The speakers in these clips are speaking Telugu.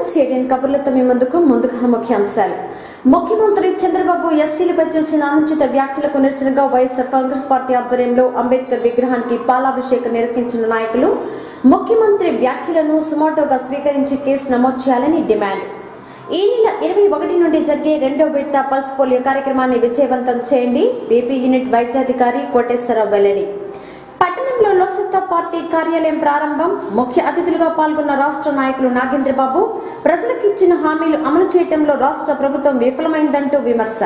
స్వాగతం సిఎన్ఎన్ కబుర్లతో మీ ముందుగా ముఖ్యాంశాలు. ముఖ్యమంత్రి చంద్రబాబు ఎస్సీలపై చేసిన అనుచిత వ్యాఖ్యలకు నిరసనగా వైఎస్ఆర్ కాంగ్రెస్ పార్టీ ఆధ్వర్యంలో అంబేద్కర్ విగ్రహానికి పాలాభిషేకం నిర్వహించిన నాయకులు ముఖ్యమంత్రి వ్యాఖ్యలను సుమోటోగా స్వీకరించి కేసు నమోదు చేయాలని డిమాండ్. ఈ నెల 21 నుండి జరిగే 2వ విడత పల్స్ పోలియో కార్యక్రమాన్ని విజయవంతం చేయండి. బీపీ యూనిట్ వైద్యాధికారి కోటేశ్వరరావు వెల్లడి. పట్టణంలో లోక్సత్తా పార్టీ కార్యాలయం ప్రారంభం. ముఖ్య అతిథులుగా పాల్గొన్న రాష్ట్ర నాయకులు నాగేంద్రబాబు ప్రజలకు ఇచ్చిన హామీలు అమలు చేయడంలో రాష్ట్ర ప్రభుత్వం విఫలమైందంటూ విమర్శ.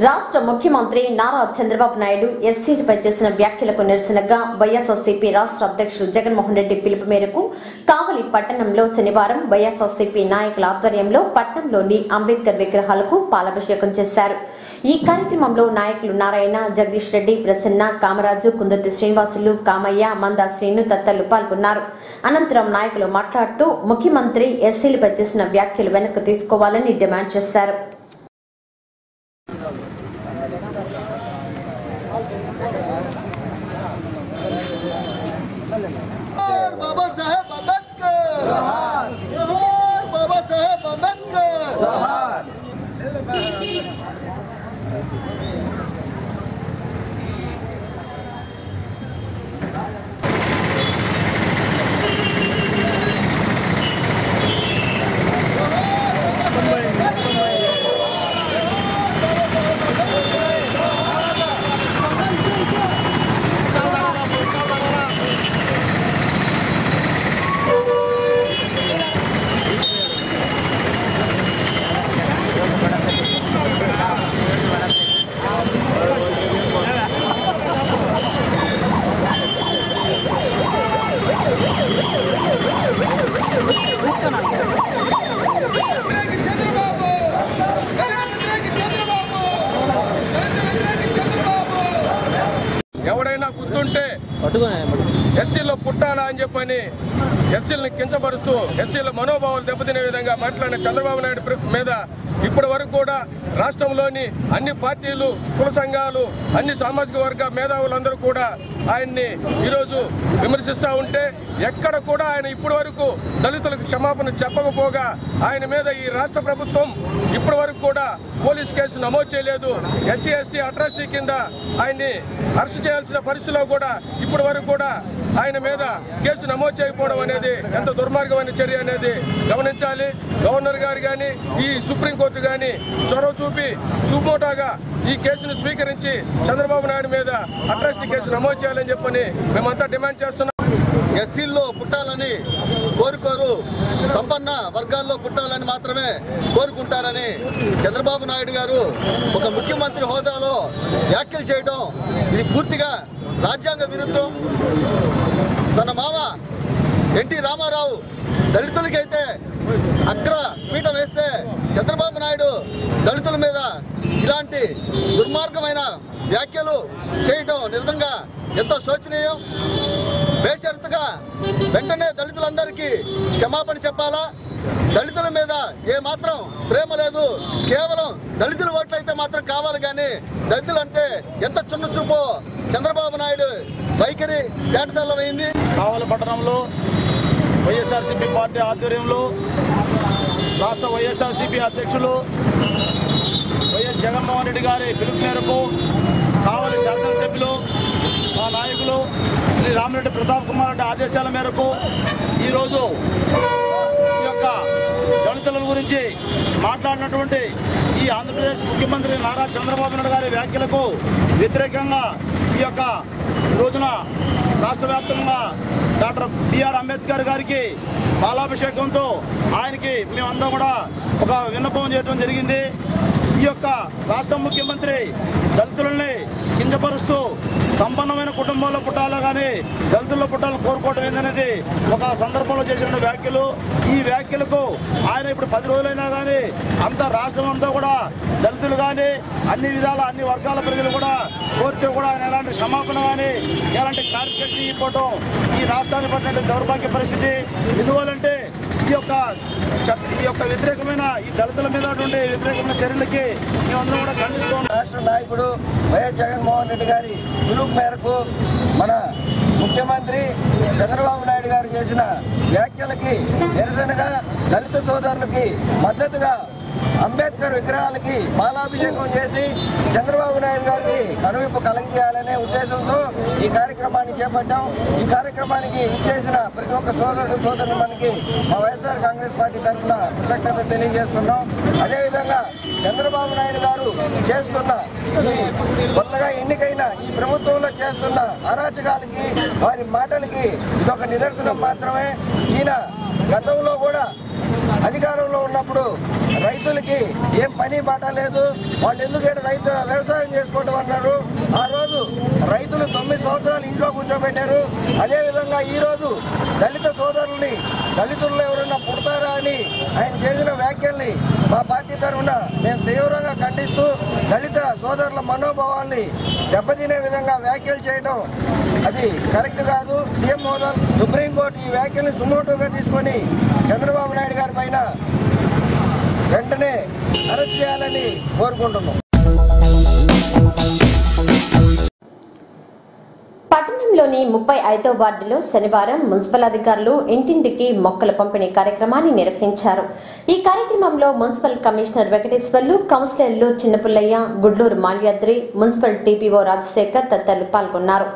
రాష్ట్ర ముఖ్యమంత్రి నారా చంద్రబాబు నాయుడు ఎస్సీలపై చేసిన వ్యాఖ్యలకు నిరసనగా వైఎస్ఆర్సీపీ రాష్ట్ర అధ్యక్షుడు జగన్మోహన్ రెడ్డి పిలుపు మేరకు కావలి పట్టణంలో శనివారం వైఎస్ఆర్సీపీ నాయకుల ఆధ్వర్యంలో పట్టణంలోని అంబేద్కర్ విగ్రహాలకు పాలాభిషేకం చేశారు. ఈ కార్యక్రమంలో నాయకులు నారాయణ, జగదీష్ రెడ్డి, ప్రసన్న, కామరాజు, కుందుర్తి శ్రీనివాసులు, కామయ్య, మందా శ్రీను తదితరులు పాల్గొన్నారు. అనంతరం నాయకులు మాట్లాడుతూ ముఖ్యమంత్రి ఎస్సీలపై చేసిన వ్యాఖ్యలు వెనక్కి తీసుకోవాలని డిమాండ్ చేశారు. ఎవడైనా గుర్తుంటే ఎస్సీలో పుట్టాలా అని చెప్పని ఎస్సీలను కించపరుస్తూ ఎస్సీల మనోభావాలు దెబ్బతినే విధంగా మాట్లాడిన చంద్రబాబు నాయుడు మీద ఇప్పటి వరకు కూడా రాష్ట్రంలోని అన్ని పార్టీలు, కుల సంఘాలు, అన్ని సామాజిక వర్గ మేధావులందరూ కూడా ఆయన్ని ఈరోజు విమర్శిస్తూ ఉంటే ఎక్కడ కూడా ఆయన ఇప్పటి వరకు దళితులకు క్షమాపణ చెప్పకపోగా ఆయన మీద ఈ రాష్ట్ర ప్రభుత్వం ఇప్పటి వరకు కూడా పోలీస్ కేసు నమోదు చేయలేదు. ఎస్సీ ఎస్టీ అట్రాసిటీ కింద ఆయన్ని అరెస్ట్ చేయాల్సిన పరిస్థితిలో కూడా ఇప్పటి వరకు కూడా ఆయన మీద కేసు నమోదు చేయకపోవడం అనేది ఎంత దుర్మార్గమైన చర్య అనేది గమనించాలి. గవర్నర్ గారు కానీ ఈ సుప్రీంకోర్టు కానీ చొరవ చూపి సుమోటోగా ఈ కేసును స్వీకరించి చంద్రబాబు నాయుడు మీద అట్రాసిటీ కేసు నమోదు చేయాలని చెప్పని మేమంతా డిమాండ్ చేస్తున్నాం. ఎస్సీల్లో పుట్టాలని కోరుకోరు, సంపన్న వర్గాల్లో పుట్టాలని మాత్రమే కోరుకుంటారని చంద్రబాబు నాయుడు గారు ఒక ముఖ్యమంత్రి హోదాలో వ్యాఖ్యలు చేయడం ఇది పూర్తిగా రాజ్యాంగ విరుద్ధం. తన మామ ఎన్టీ రామారావు దళితులకైతే అగ్ర పీఠం వేస్తే చంద్రబాబు నాయుడు దళితుల మీద ఇలాంటి దుర్మార్గమైన వ్యాఖ్యలు చేయడం నిజంగా ఎంతో శోచనీయం. బేషరతుగా వెంటనే దళితులందరికీ క్షమాపణ చెప్పాలా. దళితుల మీద ఏమాత్రం ప్రేమ లేదు, కేవలం దళితుల ఓట్లయితే మాత్రం కావాలి కానీ దళితులంటే ఎంత చిన్న చూపో చంద్రబాబు నాయుడు వైఖరి తేటతెల్లమైంది. కావలి పట్టణంలో వైఎస్ఆర్సీపీ పార్టీ ఆధ్వర్యంలో రాష్ట్ర వైఎస్ఆర్సీపీ అధ్యక్షులు వైఎస్ జగన్మోహన్ రెడ్డి గారి పిలుపు మేరకు కావలి శాసనసభ్యులు మా నాయకులు శ్రీ రామిరెడ్డి ప్రతాప్ కుమార్ రెడ్డి ఆదేశాల మేరకు ఈరోజు ఈ యొక్క దళితుల గురించి మాట్లాడినటువంటి ఈ ఆంధ్రప్రదేశ్ ముఖ్యమంత్రి నారా చంద్రబాబు నాయుడు గారి వ్యాఖ్యలకు వ్యతిరేకంగా ఈ యొక్క రోజున రాష్ట్ర వ్యాప్తంగా డాక్టర్ బిఆర్ అంబేద్కర్ గారికి పాలాభిషేకంతో ఆయనకి మేమందరం కూడా ఒక విన్నపం చేయడం జరిగింది. ఈ యొక్క రాష్ట్ర ముఖ్యమంత్రి దళితులని కించపరుస్తూ సంపన్నమైన కుటుంబంలో పుట్టాలో కానీ దళితుల్లో పుట్టాలని కోరుకోవడం ఏందనేది ఒక సందర్భంలో చేసిన వ్యాఖ్యలు. ఈ వ్యాఖ్యలకు ఆయన ఇప్పుడు 10 రోజులైనా కానీ అంతా రాష్ట్రం అంతా కూడా దళితులు కానీ అన్ని విధాల అన్ని వర్గాల ప్రజలు కూడా కోరితే కూడా ఆయన ఎలాంటి క్షమాపణ కానీ ఎలాంటి క్లారిఫికేషన్ ఇవ్వడం ఈ రాష్ట్రాన్ని పట్టిన దౌర్భాగ్య పరిస్థితి. ఎందువల్లంటే ఈ యొక్క వ్యతిరేకమైన ఈ దళితుల మీద వ్యతిరేకమైన చర్యలకి మేమందరం కూడా ఖండిస్తున్నాం. రాష్ట్ర నాయకుడు వైఎస్ జగన్మోహన్ రెడ్డి గారి పిలుపు మేరకు మన ముఖ్యమంత్రి చంద్రబాబు నాయుడు గారు చేసిన వ్యాఖ్యలకి నిరసనగా దళిత సోదరులకి మద్దతుగా అంబేద్కర్ విగ్రహాలకి పాలాభిషేకం చేసి చంద్రబాబు నాయుడు గారికి కనువిప్పు కలిగించాలనే ఉద్దేశంతో ఈ కార్యక్రమాన్ని చేపట్టాం. ఈ కార్యక్రమానికి ఇచ్చేసిన ప్రతి ఒక్క సోదరుడు సోదరులు మనకి మా వైఎస్ఆర్ కాంగ్రెస్ పార్టీ తరఫున కృతజ్ఞత తెలియజేస్తున్నాం. అదేవిధంగా చంద్రబాబు నాయుడు గారు చేస్తున్న ఈ కొత్తగా ఎన్నికైన ఈ ప్రభుత్వంలో చేస్తున్న అరాచకాలకి వారి మాటలకి ఇదొక నిదర్శనం మాత్రమే. ఈయన గతంలో కూడా అధికారంలో ఉన్నప్పుడు రైతులకి ఏం పని బాట లేదు, వాళ్ళు ఎందుకంటే రైతు వ్యవసాయం చేసుకోవడం అన్నారు. ఆ రోజు రైతులు 9 సంవత్సరాలు ఇంట్లో కూర్చోబెట్టారు. అదేవిధంగా ఈరోజు దళిత సోదరుల్ని దళితుల్లో ఎవరన్నా పుడతారా అని ఆయన చేసిన వ్యాఖ్యల్ని మా పార్టీ తరఫున మేము తీవ్రంగా ఖండిస్తూ దళిత సోదరుల మనోభావాల్ని దెబ్బతినే విధంగా వ్యాఖ్యలు చేయడం అది కరెక్ట్ కాదు. సీఎం హోదా సుప్రీంకోర్టు ఈ వ్యాఖ్యల్ని సుమోటోగా తీసుకొని చంద్రబాబు నాయుడు గారి పైన వెంటనే అరెస్ట్ చేయాలని కోరుకుంటున్నాం. పట్టణంలోని 35వ వార్డులో శనివారం మున్సిపల్ అధికారులు ఇంటింటికి మొక్కల పంపిణీ కార్యక్రమాన్ని నిర్వహించారు. ఈ కార్యక్రమంలో మున్సిపల్ కమిషనర్ వెంకటేశ్వర్లు, కౌన్సిలర్లు చిన్నపుల్లయ్య, గుడ్లూరు మాల్యాద్రి, మున్సిపల్ టీపీఓ రాజశేఖర్ తదితరులు పాల్గొన్నారు.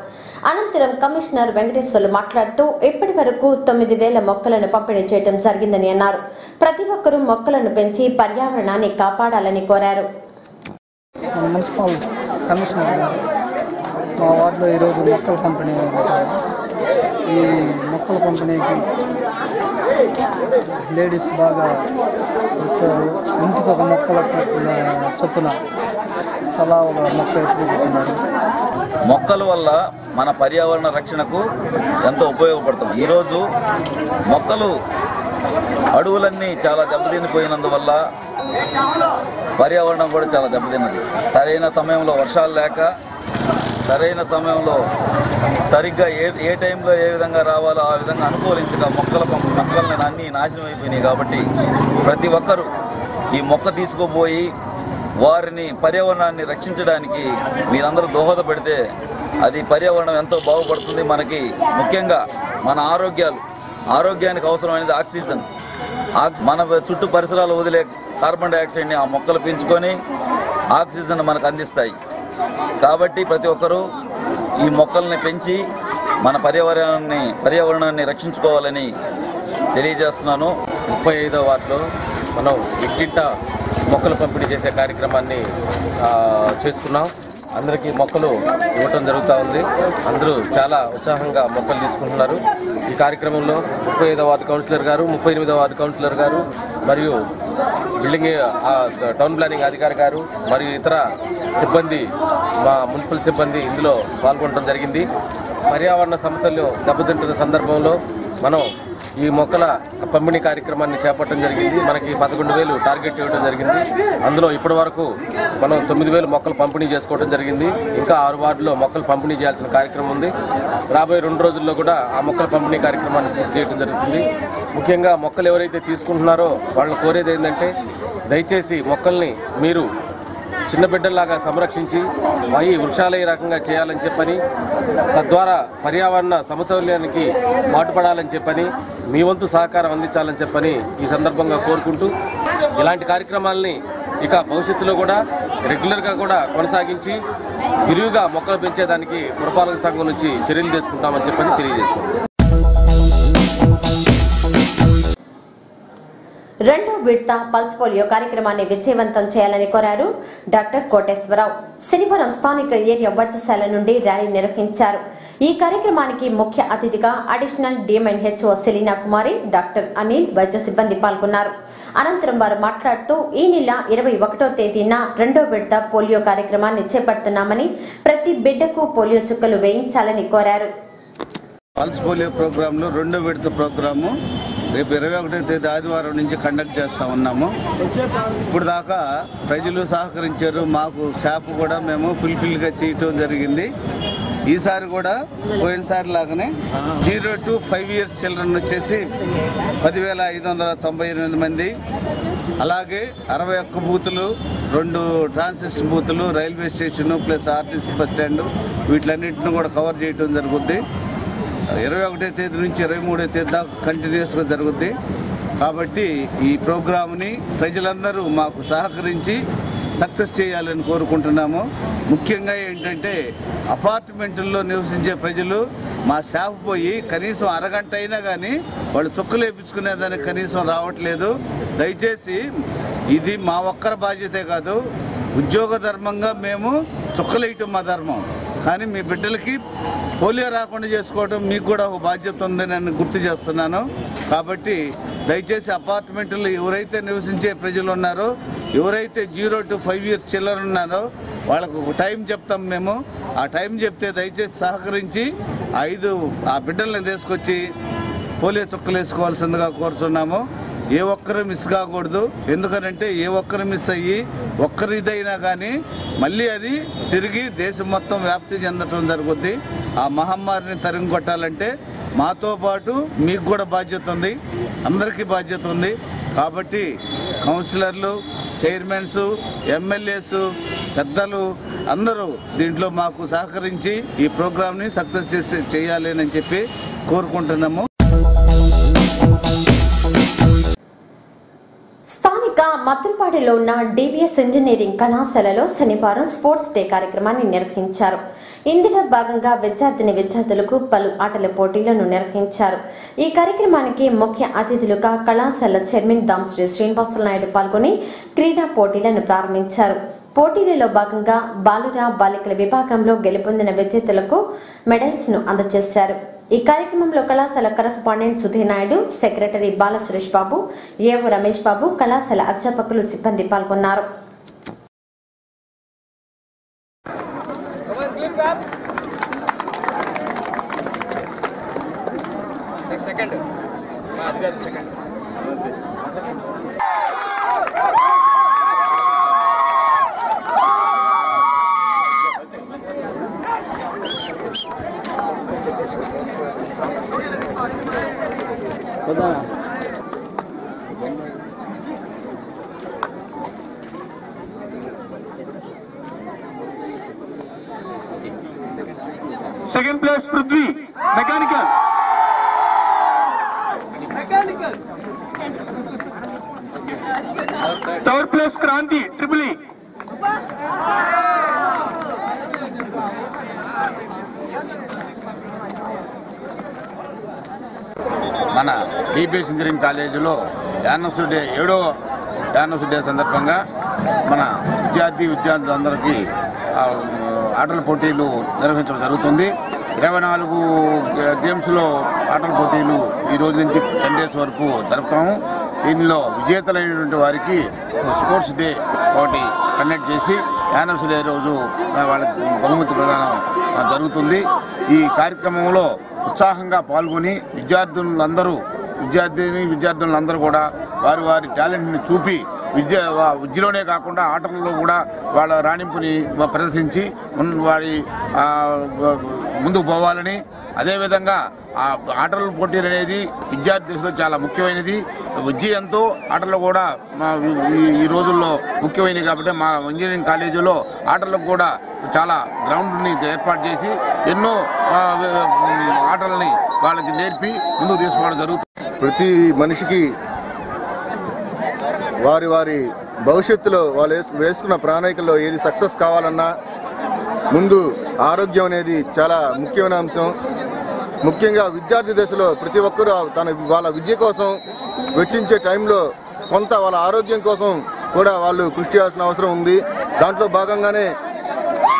అనంతరం కమిషనర్ వెంకటేశ్వర్లు మాట్లాడుతూ ఇప్పటి వరకు 9,000 మొక్కలను పంపిణీ చేయడం జరిగిందని అన్నారు. ప్రతి ఒక్కరూ మొక్కలను పెంచి పర్యావరణాన్ని కాపాడాలని కోరారు. మున్సిపల్ కమిషనర్ గారు మా వార్డులో ఈరోజు మొక్కల పంపిణీ. ఈ మొక్కల పంపిణీకి లేడీస్ బాగా వచ్చారు. ఇంటికి ఒక మొక్కల చొప్పున తలా ఒక మొక్క ఎత్తుకుంటున్నారు. మొక్కల వల్ల మన పర్యావరణ రక్షణకు ఎంతో ఉపయోగపడుతుంది. ఈరోజు మొక్కలు అడవులన్నీ చాలా దెబ్బతినిపోయినందువల్ల పర్యావరణం కూడా చాలా దెబ్బతిన్నది. సరైన సమయంలో వర్షాలు లేక సరైన సమయంలో సరిగ్గా ఏ టైంలో ఏ విధంగా రావాలో ఆ విధంగా అనుకూలించక మొక్కలని అన్నీ నాశనం అయిపోయినాయి. కాబట్టి ప్రతి ఒక్కరూ ఈ మొక్క తీసుకుపోయి వారిని పర్యావరణాన్ని రక్షించడానికి మీరందరూ దోహదపడితే అది పర్యావరణం ఎంతో బాగుపడుతుంది. మనకి ముఖ్యంగా మన ఆరోగ్యానికి అవసరమైనది ఆక్సిజన్. మన చుట్టూ పరిసరాలు వదిలే కార్బన్ డైఆక్సైడ్ని ఆ మొక్కలు పీల్చుకొని ఆక్సిజన్ మనకు అందిస్తాయి. కాబట్టి ప్రతి ఒక్కరూ ఈ మొక్కల్ని పెంచి మన పర్యావరణాన్ని రక్షించుకోవాలని తెలియజేస్తున్నాను. 35వ వార్డులో మనం ఇంటింట మొక్కలు పంపిణీ చేసే కార్యక్రమాన్ని చేసుకున్నాం. అందరికీ మొక్కలు ఇవ్వటం జరుగుతూ ఉంది. అందరూ చాలా ఉత్సాహంగా మొక్కలు తీసుకుంటున్నారు. ఈ కార్యక్రమంలో 35వ వార్డు కౌన్సిలర్ గారు, 38వ వార్డు కౌన్సిలర్ గారు మరియు బిల్డింగ్ టౌన్ ప్లానింగ్ అధికారి గారు మరియు ఇతర సిబ్బంది, మా మున్సిపల్ సిబ్బంది ఇందులో పాల్గొనడం జరిగింది. పర్యావరణ సమతుల్యం దెబ్బతింటున్న సందర్భంలో మనం ఈ మొక్కల పంపిణీ కార్యక్రమాన్ని చేపట్టడం జరిగింది. మనకి 11,000 టార్గెట్ ఇవ్వడం జరిగింది. అందులో ఇప్పటి వరకు మనం 9,000 మొక్కలు పంపిణీ చేసుకోవడం జరిగింది. ఇంకా 6 వార్డులో మొక్కలు పంపిణీ చేయాల్సిన కార్యక్రమం ఉంది. రాబోయే 2 రోజుల్లో కూడా ఆ మొక్కల పంపిణీ కార్యక్రమాన్ని పూర్తి చేయడం జరుగుతుంది. ముఖ్యంగా మొక్కలు ఎవరైతే తీసుకుంటున్నారో వాళ్ళని కోరేది ఏంటంటే దయచేసి మొక్కల్ని మీరు చిన్న బిడ్డల్లాగా సంరక్షించి ఈ వృక్షాలయ రకంగా చేయాలని చెప్పని, తద్వారా పర్యావరణ సమతుల్యానికి పాటుపడాలని చెప్పని, మీ వంతు సహకారం అందించాలని చెప్పని ఈ సందర్భంగా కోరుకుంటూ ఇలాంటి కార్యక్రమాలని ఇక భవిష్యత్తులో కూడా రెగ్యులర్గా కూడా కొనసాగించి విరివిగా మొక్కలు పెంచేదానికి పురపాలక సంఘం నుంచి చర్యలు తీసుకుంటామని చెప్పని తెలియజేసుకుంటాం. రెండో విడత పల్స్ పోలియో కార్యక్రమాన్ని విజయవంతం చేయాలని కోరారు డాక్టర్ కోటేశ్వరరావు. శనివారం స్థానిక ఏరియా వైద్యశాల నుండి ర్యాలీ నిర్వహించారు. ఈ కార్యక్రమానికి ముఖ్య అతిథిగా అడిషనల్ డిఎంఎన్హెచ్ఓ సెలీనా కుమారి, డాక్టర్ అనిల్, వైద్య సిబ్బంది పాల్గొన్నారు. అనంతరం వారు మాట్లాడుతూ ఈ నెల 21వ తేదీన రెండో విడత పోలియో కార్యక్రమాన్ని చేపడుతున్నామని, ప్రతి బిడ్డకు పోలియో చుక్కలు వేయించాలని కోరారు. పల్స్ పోలియో ప్రోగ్రాంలో రెండో విడత ప్రోగ్రాము రేపు 21వ తేదీ ఆదివారం నుంచి కండక్ట్ చేస్తూ ఉన్నాము. ఇప్పుడు దాకా ప్రజలు సహకరించారు. మాకు స్టాఫ్ కూడా మేము ఫుల్ఫిల్గా చేయటం జరిగింది. ఈసారి కూడా పోయినసారి లాగానే 0 to 5 years చిల్డ్రన్ వచ్చేసి 10,598 మంది, అలాగే 61 బూతులు, 2 ట్రాన్సిస్ట్ బూతులు, railway station plus RTC bus stand వీటిలన్నింటిని కూడా కవర్ చేయడం జరుగుద్ది. 21వ తేదీ నుంచి 23వ తేదీ దాకా కంటిన్యూస్గా జరుగుద్ది. కాబట్టి ఈ ప్రోగ్రామ్ని ప్రజలందరూ మాకు సహకరించి సక్సెస్ చేయాలని కోరుకుంటున్నాము. ముఖ్యంగా ఏంటంటే అపార్ట్మెంటుల్లో నివసించే ప్రజలు మా స్టాఫ్ పోయి కనీసం అరగంట అయినా కానీ వాళ్ళు చుక్కలు వేయించుకునేదానికి కనీసం రావట్లేదు. దయచేసి ఇది మా ఒక్కరి బాధ్యతే కాదు, ఉద్యోగ ధర్మంగా మేము చుక్కలు వేయటం మా ధర్మం. కానీ మీ బిడ్డలకి పోలియో రాకుండా చేసుకోవడం మీకు కూడా ఒక బాధ్యత ఉందని నేను గుర్తు చేస్తున్నాను. కాబట్టి దయచేసి అపార్ట్మెంట్లో ఎవరైతే నివసించే ప్రజలు ఉన్నారో, ఎవరైతే 0 to 5 years చిల్డ్రన్ ఉన్నారో వాళ్ళకు ఒక టైం చెప్తాం మేము. ఆ టైం చెప్తే దయచేసి సహకరించి ఆ బిడ్డల్ని తీసుకొచ్చి పోలియో చుక్కలు వేసుకోవాల్సిందిగా కోరుతున్నాము. ఏ ఒక్కరు మిస్ కాకూడదు. ఎందుకనంటే ఏ ఒక్కరు మిస్ అయ్యి ఒక్కరు ఇదైనా కానీ మళ్ళీ అది తిరిగి దేశం మొత్తం వ్యాప్తి చెందటం జరుగుద్ది. ఆ మహమ్మారిని తరిమి కొట్టాలంటే మాతో పాటు మీకు కూడా బాధ్యత ఉంది, అందరికీ బాధ్యత ఉంది. కాబట్టి కౌన్సిలర్లు, చైర్మన్స్, ఎమ్మెల్యేస్, పెద్దలు అందరూ దీంట్లో మాకు సహకరించి ఈ ప్రోగ్రామ్ని సక్సెస్ చేయాలి అని చెప్పి కోరుకుంటున్నాము. స్థానిక మద్దులపాడులో ఉన్న డివిఎస్ ఇంజనీరింగ్ కళాశాలలో శనివారం స్పోర్ట్స్ డే కార్యక్రమాన్ని నిర్వహించారు. ఇందులో భాగంగా విద్యార్థులకు పలు ఆటల పోటీలను నిర్వహించారు. ఈ కార్యక్రమానికి ముఖ్య అతిథులుగా కళాశాల చైర్మన్ దామశ్రీ శ్రీనివాసులు నాయుడు పాల్గొని క్రీడా పోటీలను ప్రారంభించారు. పోటీలలో భాగంగా బాలుర బాలికల విభాగంలో గెలుపొందిన విజేతలకు మెడల్స్ ను అందజేశారు. ఈ కార్యక్రమంలో కళాశాల కరస్పాండెంట్ సుధీర్ నాయుడు, సెక్రటరీ బాల సురేష్ బాబు, ఏవో రమేష్ బాబు, కళాశాల అధ్యాపకులు, సిబ్బంది పాల్గొన్నారు. Second place Prithvi, mechanical. Third place Kranti, Triple E. మన డిపిఎస్ ఇంజనీరింగ్ కాలేజీలో యానివర్సరీ డే 7వ యానివర్సరీ డే సందర్భంగా మన విద్యార్థులందరికీ ఆటల పోటీలు నిర్వహించడం జరుగుతుంది. 24 గేమ్స్లో ఆటల పోటీలు ఈ రోజు నుంచి 10 days వరకు జరుపుతాము. దీనిలో విజేతలైనటువంటి వారికి స్పోర్ట్స్ డే ఒకటి కండక్ట్ చేసి యానివర్సరీ డే రోజు వాళ్ళకి బహుమతి ప్రదానం జరుగుతుంది. ఈ కార్యక్రమంలో ఉత్సాహంగా పాల్గొని విద్యార్థులందరూ కూడా వారి టాలెంట్ని చూపి విద్యలోనే కాకుండా ఆటలలో కూడా వాళ్ళ రాణింపుని ప్రదర్శించి వారి ముందుకు పోవాలని, అదేవిధంగా ఆ ఆటల పోటీలు అనేది విద్యార్థి దశలో చాలా ముఖ్యమైనది. విద్యంతో ఆటలు కూడా ఈ రోజుల్లో ముఖ్యమైనవి. కాబట్టి మా ఇంజనీరింగ్ కాలేజీలో ఆటలకు కూడా చాలా గ్రౌండ్ని ఏర్పాటు చేసి ఎన్నో ఆటలని వాళ్ళకి నేర్పి ముందుకు తీసుకోవడం జరుగుతుంది. ప్రతి మనిషికి వారి భవిష్యత్తులో వాళ్ళు వేసుకున్న ప్రణాళికల్లో ఏది సక్సెస్ కావాలన్నా ముందు ఆరోగ్యం అనేది చాలా ముఖ్యమైన అంశం. ముఖ్యంగా విద్యార్థి దశలో ప్రతి ఒక్కరూ వాళ్ళ విద్య కోసం వెచ్చించే టైంలో కొంత వాళ్ళ ఆరోగ్యం కోసం కూడా వాళ్ళు కృషి చేయాల్సిన అవసరం ఉంది. దాంట్లో భాగంగానే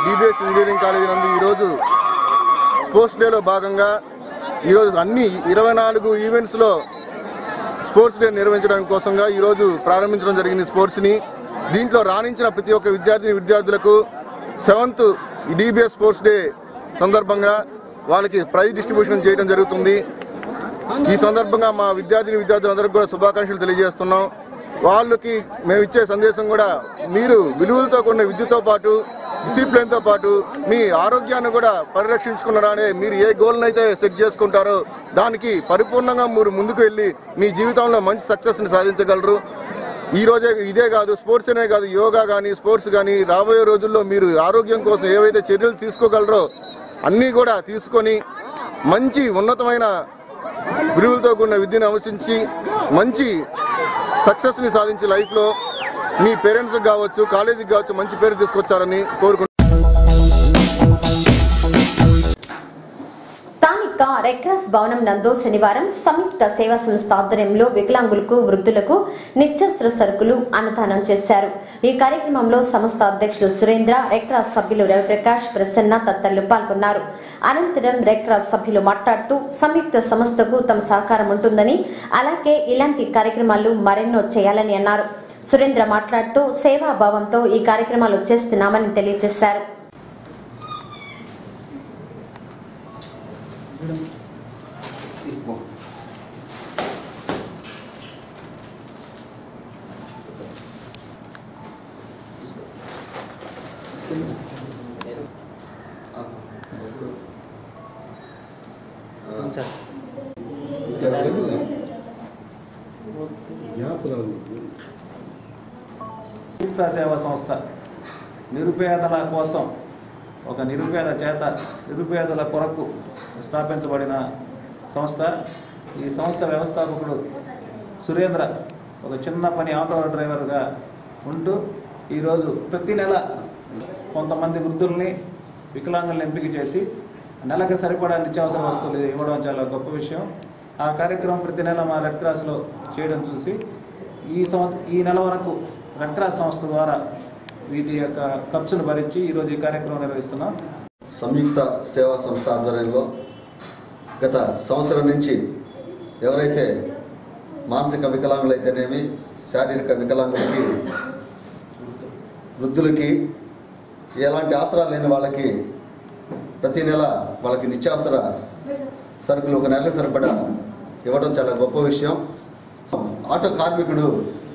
డిబిఎస్ ఇంజనీరింగ్ కాలేజీ నందు ఈరోజు స్పోర్ట్స్ డేలో భాగంగా ఈరోజు అన్ని 24 ఈవెంట్స్లో స్పోర్ట్స్ డే నిర్వహించడం కోసంగా ఈరోజు ప్రారంభించడం జరిగింది స్పోర్ట్స్ని. దీంట్లో రాణించిన ప్రతి ఒక్క విద్యార్థులకు 7th డిబిఎస్ స్పోర్ట్స్ డే సందర్భంగా వాళ్ళకి ప్రైజ్ డిస్ట్రిబ్యూషన్ చేయడం జరుగుతుంది. ఈ సందర్భంగా మా విద్యార్థులందరికీ కూడా శుభాకాంక్షలు తెలియజేస్తున్నాం. వాళ్ళకి మేము ఇచ్చే సందేశం కూడా, మీరు విలువలతో కూడిన విద్యతో పాటు డిసిప్లిన్తో పాటు మీ ఆరోగ్యాన్ని కూడా పరిరక్షించుకున్నారనే మీరు ఏ గోల్ని అయితే సెట్ చేసుకుంటారో దానికి పరిపూర్ణంగా మీరు ముందుకు వెళ్ళి మీ జీవితంలో మంచి సక్సెస్ని సాధించగలరు. ఇదే కాదు, స్పోర్ట్స్ అనే కాదు, యోగా కానీ స్పోర్ట్స్ కానీ రాబోయే రోజుల్లో మీరు ఆరోగ్యం కోసం ఏవైతే చర్యలు తీసుకోగలరో అన్నీ కూడా తీసుకొని మంచి ఉన్నతమైన విలువలతో కూడిన విద్యను అభ్యసించి మంచి సక్సెస్ని సాధించి లైఫ్లో మీ పేరెంట్స్కి కావచ్చు, కాలేజీకి కావచ్చు మంచి పేరు తీసుకొచ్చారని కోరుకుంటున్నాను. స్థానిక రెడ్ క్రాస్ భవనం నందు శనివారం సంయుక్త సేవా సంస్థ ఆధ్వర్యంలో వికలాంగులకు, వృద్ధులకు నిత్యావసర సరుకులు అన్నదానం చేశారు. ఈ కార్యక్రమంలో సంస్థ అధ్యక్షులు సురేంద్ర, రెడ్ క్రాస్ సభ్యులు రవిప్రకాష్, ప్రసన్న తదితరులు పాల్గొన్నారు. అనంతరం రెడ్ క్రాస్ సభ్యులు మాట్లాడుతూ సంయుక్త సంస్థకు తమ సహకారం ఉంటుందని, అలాగే ఇలాంటి కార్యక్రమాలు మరెన్నో చేయాలని అన్నారు. సురేంద్ర మాట్లాడుతూ సేవాభావంతో ఈ కార్యక్రమాలు చేస్తున్నామని తెలియజేశారు. సంయుక్త సేవా సంస్థ నిరుపేదల కోసం, ఒక నిరుపేదల కొరకు స్థాపించబడిన సంస్థ. ఈ సంస్థ వ్యవస్థాపకుడు సురేంద్ర ఒక చిన్న పని ఆటో డ్రైవర్గా ఉంటూ ఈరోజు ప్రతి నెల కొంతమంది వృద్ధుల్ని, వికలాంగుల్ని ఎంపిక చేసి నెలకు సరిపడా నిత్యావసర వస్తువులు ఇవ్వడం చాలా గొప్ప విషయం. ఆ కార్యక్రమం ప్రతి నెల మా రెడ్ క్రాస్లో చేయడం చూసి ఈ నెల వరకు రెడ్ క్రాస్ సంస్థ ద్వారా వీటి యొక్క ఖర్చును భరించి ఈరోజు ఈ కార్యక్రమం నిర్వహిస్తున్నాం. సంయుక్త సేవా సంస్థ ఆధ్వర్యంలో గత సంవత్సరం నుంచి ఎవరైతే మానసిక వికలాంగులైతేనేమి, శారీరక వికలాంగులకి, వృద్ధులకి, ఎలాంటి అవసరాలు లేని వాళ్ళకి ప్రతి నెల వాళ్ళకి నిత్యావసర సరుకులు ఒక నెలకు సరిపడా ఇవ్వడం చాలా గొప్ప విషయం.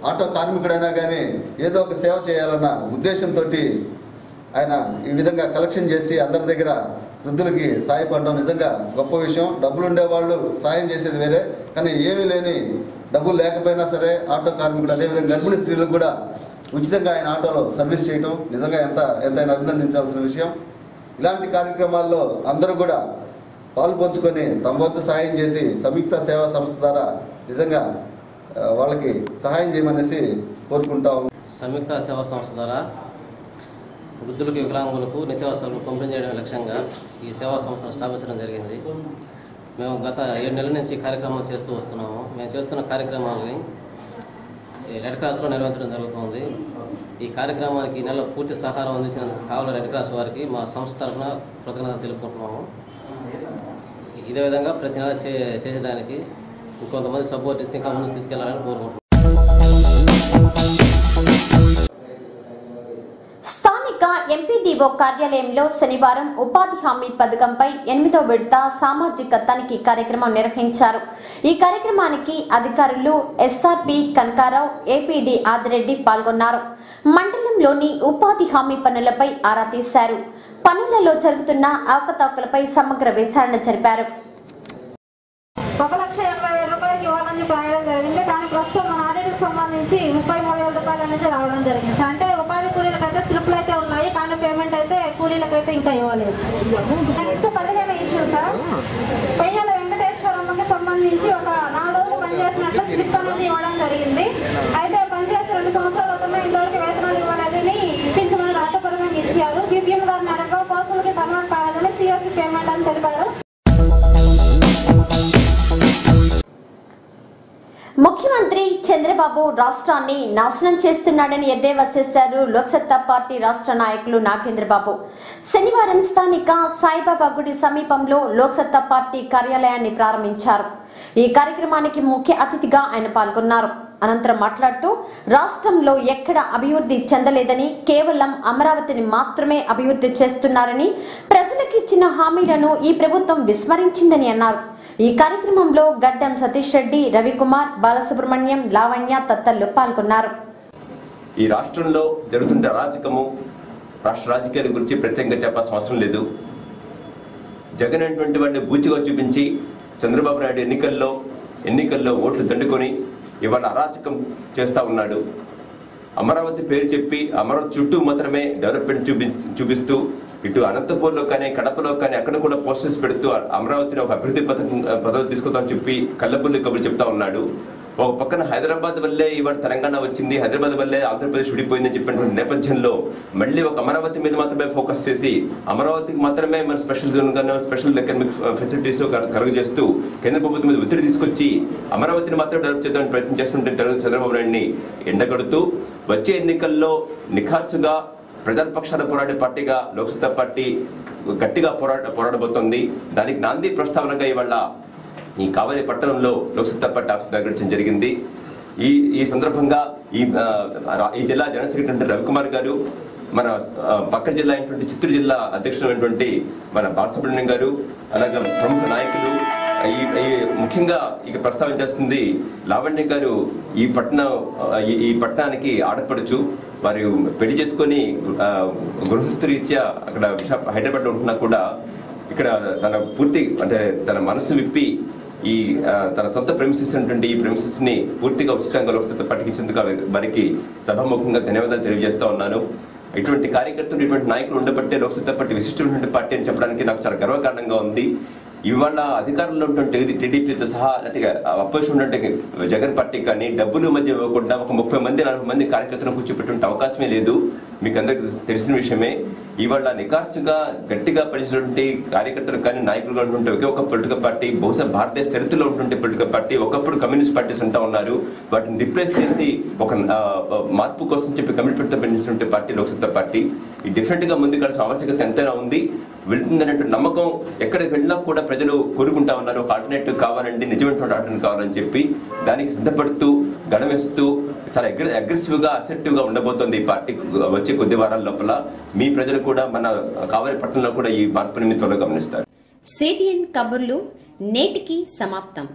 ఆటో కార్మికుడైనా కానీ ఏదో ఒక సేవ చేయాలన్న ఉద్దేశంతో ఆయన ఈ విధంగా కలెక్షన్ చేసి అందరి దగ్గర వృద్ధులకి సాయపడడం నిజంగా గొప్ప విషయం. డబ్బులు ఉండేవాళ్ళు సాయం చేసేది వేరే, కానీ ఏమీ లేని, డబ్బులు లేకపోయినా సరే ఆటో కార్మికుడు, అదేవిధంగా గర్భిణీ స్త్రీలకు కూడా ఉచితంగా ఆయన ఆటోలో సర్వీస్ చేయడం నిజంగా ఎంతైనా అభినందించాల్సిన విషయం. ఇలాంటి కార్యక్రమాల్లో అందరూ కూడా పాలు పంచుకొని తమ వంతు సహాయం చేసి సంయుక్త సేవా సంస్థ ద్వారా నిజంగా వాళ్ళకి సహాయం చేయమనేసి కోరుకుంటాము. సంయుక్త సేవా సంస్థ ద్వారా వృద్ధులకు, వికలాంగులకు నిత్యావసరాలు పంపిణీ చేయడం లక్ష్యంగా ఈ సేవా సంస్థను స్థాపించడం జరిగింది. మేము గత 7 నెలల నుంచి కార్యక్రమాలు చేస్తూ వస్తున్నాము. మేము చేస్తున్న కార్యక్రమాలని రెడ్ క్రాస్లో నిర్వహించడం జరుగుతుంది. ఈ కార్యక్రమానికి ఈ నెల పూర్తి సహకారం అందించినందుకు కావలి రెడ్ క్రాస్ వారికి మా సంస్థ తరఫున కృతజ్ఞతలు తెలుపుకుంటున్నాము. ఇదే విధంగా ప్రతి నెల చేసేదానికి ఇంకొంతమంది సపోర్ట్ ఇస్తే ఇంకా ముందుకు తీసుకెళ్లాలని కోరుకుంటున్నాం. స్థానిక ఎంపీడీఓ కార్యాలయంలో శనివారం ఉపాధి హామీ పథకంపై 8వ విడత సామాజిక తనిఖీ కార్యక్రమం నిర్వహించారు. ఈ కార్యక్రమానికి అధికారులు ఎస్ఆర్పి కనకారావు, ఏపీడీ ఆదిరెడ్డి పాల్గొన్నారు. మండలంలోని ఉపాధి హామీ పనులపై ఆరా తీశారు. పనులలో జరుగుతున్న అవకతవకలపై సమగ్ర విచారణ జరిపారు. 1,80,000 రూపాయలకి ఇవ్వాలని రాయడం జరిగింది. కానీ ప్రస్తుతం మన ఆడిట్కి సంబంధించి 33,000 రూపాయల నుంచి రావడం జరిగింది. అంటే ఉపాధి కూలీలకైతే స్లిప్లు అయితే ఉన్నాయి, కానీ పేమెంట్ అయితే కూలీలకైతే ఇంకా ఇవ్వలేదు. నెక్స్ట్ 15 ఇష్యూ సార్, పెయ్యల వెంకటేశ్వరమ్మకి సంబంధించి ఒక 4 రోజులు పనిచేసినట్లు స్లిప్ అనేది ఇవ్వడం జరిగింది. అయితే పనిచేసి 2 సంవత్సరాలు అవుతున్నా ఇంతవరకు వేతనాలు ఇవ్వలేదని ఇప్పించమని రాతపూర్వకంగా ఇచ్చారు. బిపిఎం గారి మేరకు పోస్టులకి కన్వర్ట్ కావాలని సిఎస్సి పేమెంట్ అని తెలిపారు. ముఖ్యమంత్రి చంద్రబాబు రాష్ట్రాన్ని నాశనం చేస్తున్నాడని ఎద్దేవా చేశారు లోక్సత్తా పార్టీ రాష్ట్ర నాయకులు నాగేంద్రబాబు. శనివారం స్థానిక సాయిబాబా గుడి సమీపంలో లోక్సత్తా పార్టీ కార్యాలయాన్ని ప్రారంభించారు. ఈ కార్యక్రమానికి ముఖ్య అతిథిగా ఆయన పాల్గొన్నారు. అనంతరం మాట్లాడుతూ రాష్ట్రంలో ఎక్కడ అభివృద్ధి చెందలేదని, కేవలం అమరావతిని మాత్రమే అభివృద్ధి చేస్తున్నారని, ప్రజలకు ఇచ్చిన హామీలను ఈ ప్రభుత్వం విస్మరించిందని అన్నారు. ఈ కార్యక్రమంలో గడ్డం సతీష్ రెడ్డి, రవికుమార్, బాలసుబ్రహ్మణ్యం, లావణ్య తదితరులు పాల్గొన్నారు. ఈ రాష్ట్రంలో జరుగుతున్న అరాచకము, రాష్ట్ర రాజకీయాల గురించి ప్రత్యేకంగా చెప్పాల్సిన అవసరం లేదు. జగన్ అనేటువంటి వాడిని బూచిగా చూపించి చంద్రబాబు నాయుడు ఎన్నికల్లో ఓట్లు దండుకొని ఇవాళ అరాచకం చేస్తూ ఉన్నాడు. అమరావతి పేరు చెప్పి అమరావతి చుట్టూ మాత్రమే డెవలప్మెంట్ చూపిస్తూ ఇటు అనంతపూర్లో కానీ కడపలో కానీ అక్కడ కూడా పోస్టర్స్ పెడుతూ అమరావతిని ఒక అభివృద్ధి పదవి తీసుకుందామని చెప్పి కళ్ళబుల్లి కబుర్లు చెప్తా ఉన్నాడు. ఒక పక్కన హైదరాబాద్ వల్లే ఇవాళ తెలంగాణ వచ్చింది, హైదరాబాద్ వల్లే ఆంధ్రప్రదేశ్ విడిపోయిందని చెప్పినటువంటి నేపథ్యంలో మళ్ళీ ఒక అమరావతి మీద మాత్రమే ఫోకస్ చేసి అమరావతికి మాత్రమే మన స్పెషల్ జోన్ గాను స్పెషల్ ఎకనామిక్ ఫెసిలిటీస్ కలుగు చేస్తూ కేంద్ర ప్రభుత్వం మీద ఒత్తిడి తీసుకొచ్చి అమరావతిని మాత్రం డెవలప్ చేద్దామని ప్రయత్నం చేస్తుంటే చంద్రబాబు నాయుడిని ఎండగడుతూ వచ్చే ఎన్నికల్లో నిఖార్సుగా ప్రజల పక్షాన పోరాడే పార్టీగా లోక్సత్తా పార్టీ గట్టిగా పోరాడబోతోంది. దానికి నాంది ప్రస్తావనగా ఇవాళ ఈ కావలి పట్టణంలో లోక్సత్తా పార్టీ ఆఫీస్ నిర్వహించడం జరిగింది. ఈ సందర్భంగా ఈ జిల్లా జనరల్ సెక్రటరీ రవికుమార్ గారు, మన పక్క జిల్లా అయినటువంటి చిత్తూరు జిల్లా అధ్యక్షుడు అయినటువంటి మన బాలసుబ్రహ్మణ్యం గారు, అలాగే ప్రముఖ నాయకులు ముఖ్యంగా ఇక ప్రస్తావించేస్తుంది లావణ్య గారు. ఈ పట్టణానికి ఆడపడుచు, వారు పెళ్లి చేసుకొని గృహస్థరీత్యా అక్కడ హైదరాబాద్లో ఉంటున్నా కూడా ఇక్కడ తన పూర్తి అంటే తన మనసు విప్పి తన సొంత ప్రెమిసెస్ ఉన్నటువంటి ఈ ప్రెమిసెస్ ని పూర్తిగా ఉచితంగా లోక్సత్తా పట్టించేందుకు వారికి సభాముఖంగా ధన్యవాదాలు తెలియజేస్తా ఉన్నాను. ఇటువంటి కార్యకర్తలు, ఇటువంటి నాయకులు ఉండబట్టే లోక్సత్తా పార్టీ విశిష్టమైనటువంటి పార్టీ అని చెప్పడానికి నాకు చాలా గర్వకారణంగా ఉంది. ఇవాళ అధికారంలో ఉన్నటువంటి టీడీపీతో సహా లేకపోతే అపోజిషన్ ఉన్నటువంటి జగన్ పార్టీ కానీ డబ్బులు మధ్య ఇవ్వకుండా ఒక 30 మంది 40 మంది కార్యకర్తలను కూర్చోపెట్టే అవకాశమే లేదు. మీకు అందరికీ తెలిసిన విషయమే. ఇవాళ నిఖార్సుగా గట్టిగా పనిచేసినటువంటి కార్యకర్తలు కానీ నాయకులుగా ఉంటుంటే ఒకే ఒక పొలిటికల్ పార్టీ, బహుశా భారతదేశ చరిత్రలో ఉంటుంటే పొలిటికల్ పార్టీ ఒకప్పుడు కమ్యూనిస్ట్ పార్టీస్ అంటూ ఉన్నారు. వాటిని రిప్లేస్ చేసి ఒక మార్పు కోసం చెప్పి కమిట్మెంట్తో పనిచేసినటువంటి పార్టీ లోక్సత్తా పార్టీ. ఈ డిఫరెంట్గా ముందుకెళ్ళాల్సిన ఆవశ్యకత ఎంతైనా ఉంది, వెళ్తుందనేటువంటి నమ్మకం ఎక్కడికి వెళ్ళినా కూడా ప్రజలు కోరుకుంటా ఉన్నారు. ఒక ఆల్టర్నేటివ్ కావాలండి, నిజమైనటువంటి ఆల్టర్నేటివ్ కావాలని చెప్పి దానికి సిద్ధపడుతూ గడవేస్తూ చాలా అగ్రెసివ్గా అసెప్టివ్గా ఉండబోతోంది ఈ పార్టీ వచ్చే కొద్ది వారాల లోపల. మీ ప్రజలు కూడా మన కావలి పట్టణంలో కూడా ఈ మార్పుని త్వరలో గమనిస్తారు. సిటిఎన్ కబుర్లు నేటికి సమాప్తం.